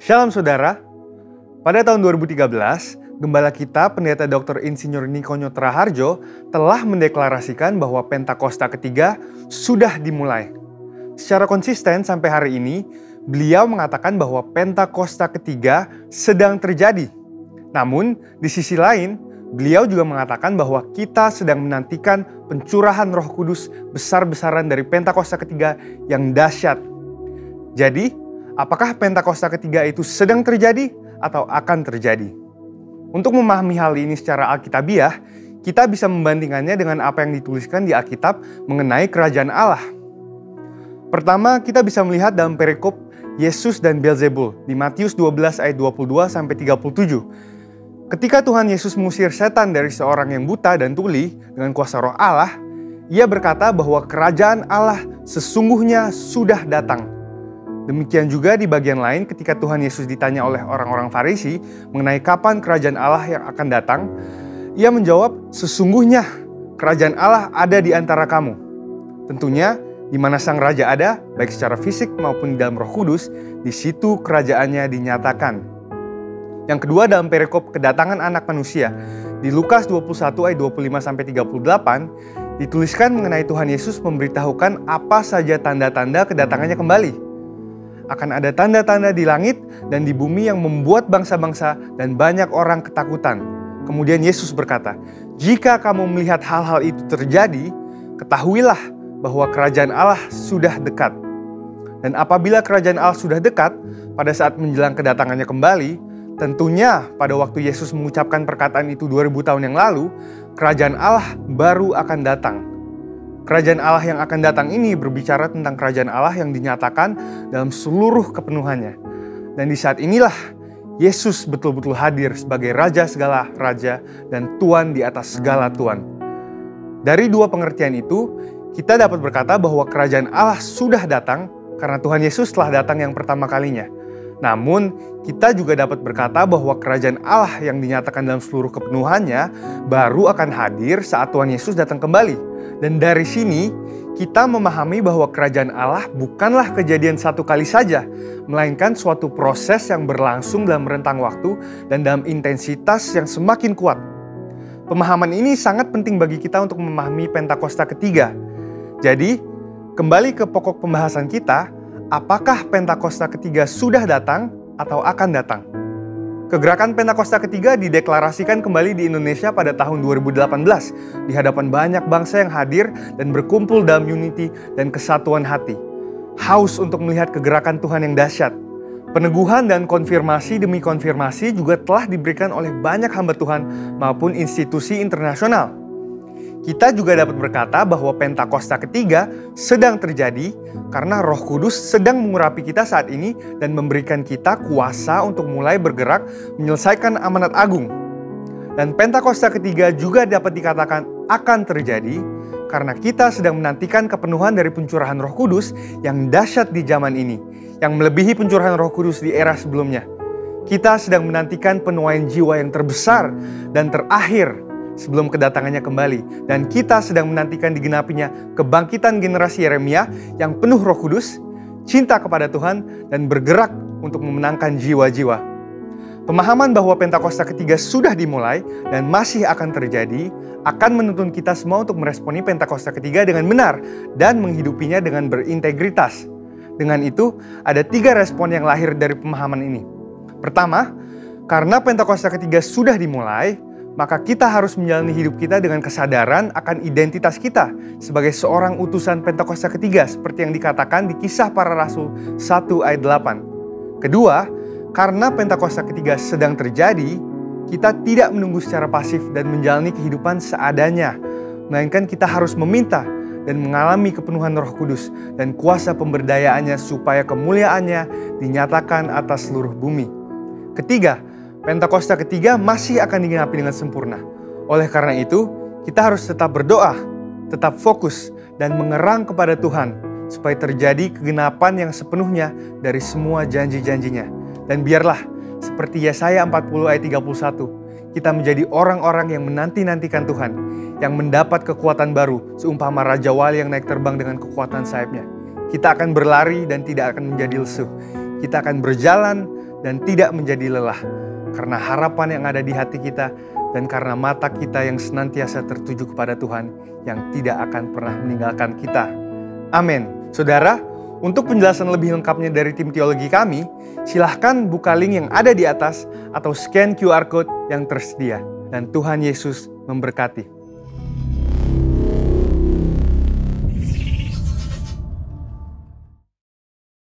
Shalom saudara, pada tahun 2013, Gembala kita, Pendeta Dr. Insinyur Nikonyo Traharjo, telah mendeklarasikan bahwa Pentakosta ketiga sudah dimulai. Secara konsisten sampai hari ini, beliau mengatakan bahwa Pentakosta ketiga sedang terjadi. Namun, di sisi lain, beliau juga mengatakan bahwa kita sedang menantikan pencurahan Roh Kudus besar-besaran dari Pentakosta ketiga yang dahsyat. Jadi, apakah Pentakosta ketiga itu sedang terjadi atau akan terjadi? Untuk memahami hal ini secara alkitabiah, kita bisa membandingkannya dengan apa yang dituliskan di Alkitab mengenai kerajaan Allah. Pertama, kita bisa melihat dalam perikop Yesus dan Beelzebul di Matius 12 ayat 22-37. Ketika Tuhan Yesus mengusir setan dari seorang yang buta dan tuli dengan kuasa Roh Allah, Ia berkata bahwa kerajaan Allah sesungguhnya sudah datang. Demikian juga di bagian lain ketika Tuhan Yesus ditanya oleh orang-orang Farisi mengenai kapan kerajaan Allah yang akan datang, Ia menjawab, sesungguhnya kerajaan Allah ada di antara kamu. Tentunya, di mana sang raja ada, baik secara fisik maupun di dalam Roh Kudus, di situ kerajaannya dinyatakan. Yang kedua dalam perikop kedatangan anak manusia, di Lukas 21 ayat 25-38, dituliskan mengenai Tuhan Yesus memberitahukan apa saja tanda-tanda kedatangannya kembali. Akan ada tanda-tanda di langit dan di bumi yang membuat bangsa-bangsa dan banyak orang ketakutan. Kemudian Yesus berkata, jika kamu melihat hal-hal itu terjadi, ketahuilah bahwa kerajaan Allah sudah dekat. Dan apabila kerajaan Allah sudah dekat, pada saat menjelang kedatangannya kembali, tentunya pada waktu Yesus mengucapkan perkataan itu 2000 tahun yang lalu, kerajaan Allah baru akan datang. Kerajaan Allah yang akan datang ini berbicara tentang kerajaan Allah yang dinyatakan dalam seluruh kepenuhannya. Dan di saat inilah Yesus betul-betul hadir sebagai Raja segala Raja dan Tuan di atas segala Tuan. Dari dua pengertian itu, kita dapat berkata bahwa kerajaan Allah sudah datang karena Tuhan Yesus telah datang yang pertama kalinya. Namun, kita juga dapat berkata bahwa kerajaan Allah yang dinyatakan dalam seluruh kepenuhannya baru akan hadir saat Tuhan Yesus datang kembali. Dan dari sini, kita memahami bahwa kerajaan Allah bukanlah kejadian satu kali saja, melainkan suatu proses yang berlangsung dalam rentang waktu dan dalam intensitas yang semakin kuat. Pemahaman ini sangat penting bagi kita untuk memahami Pentakosta ketiga. Jadi, kembali ke pokok pembahasan kita, apakah Pentakosta ketiga sudah datang atau akan datang? Kegerakan Pentakosta ketiga dideklarasikan kembali di Indonesia pada tahun 2018 di hadapan banyak bangsa yang hadir dan berkumpul dalam unity dan kesatuan hati. Haus untuk melihat kegerakan Tuhan yang dahsyat. Peneguhan dan konfirmasi demi konfirmasi juga telah diberikan oleh banyak hamba Tuhan maupun institusi internasional. Kita juga dapat berkata bahwa Pentakosta ketiga sedang terjadi karena Roh Kudus sedang mengurapi kita saat ini dan memberikan kita kuasa untuk mulai bergerak menyelesaikan amanat agung. Dan Pentakosta ketiga juga dapat dikatakan akan terjadi karena kita sedang menantikan kepenuhan dari pencurahan Roh Kudus yang dahsyat di zaman ini, yang melebihi pencurahan Roh Kudus di era sebelumnya. Kita sedang menantikan penuaian jiwa yang terbesar dan terakhir sebelum kedatangannya kembali. Dan kita sedang menantikan digenapinya kebangkitan generasi Yeremia yang penuh Roh Kudus, cinta kepada Tuhan, dan bergerak untuk memenangkan jiwa-jiwa. Pemahaman bahwa Pentakosta ketiga sudah dimulai dan masih akan terjadi, akan menuntun kita semua untuk meresponi Pentakosta ketiga dengan benar dan menghidupinya dengan berintegritas. Dengan itu, ada 3 respon yang lahir dari pemahaman ini. Pertama, karena Pentakosta ketiga sudah dimulai, maka kita harus menjalani hidup kita dengan kesadaran akan identitas kita sebagai seorang utusan Pentakosta ketiga seperti yang dikatakan di Kisah Para Rasul 1 ayat 8. Kedua, karena Pentakosta ketiga sedang terjadi, kita tidak menunggu secara pasif dan menjalani kehidupan seadanya, melainkan kita harus meminta dan mengalami kepenuhan Roh Kudus dan kuasa pemberdayaannya supaya kemuliaannya dinyatakan atas seluruh bumi. Ketiga, Pentakosta ketiga masih akan digenapi dengan sempurna. Oleh karena itu, kita harus tetap berdoa, tetap fokus, dan mengerang kepada Tuhan, supaya terjadi kegenapan yang sepenuhnya dari semua janji-janjinya. Dan biarlah, seperti Yesaya 40 ayat 31, kita menjadi orang-orang yang menanti-nantikan Tuhan, yang mendapat kekuatan baru, seumpama Raja Wali yang naik terbang dengan kekuatan sayapnya. Kita akan berlari dan tidak akan menjadi lesu. Kita akan berjalan dan tidak menjadi lelah. Karena harapan yang ada di hati kita dan karena mata kita yang senantiasa tertuju kepada Tuhan yang tidak akan pernah meninggalkan kita. Amin. Saudara, untuk penjelasan lebih lengkapnya dari tim teologi kami, silahkan buka link yang ada di atas atau scan QR Code yang tersedia. Dan Tuhan Yesus memberkati.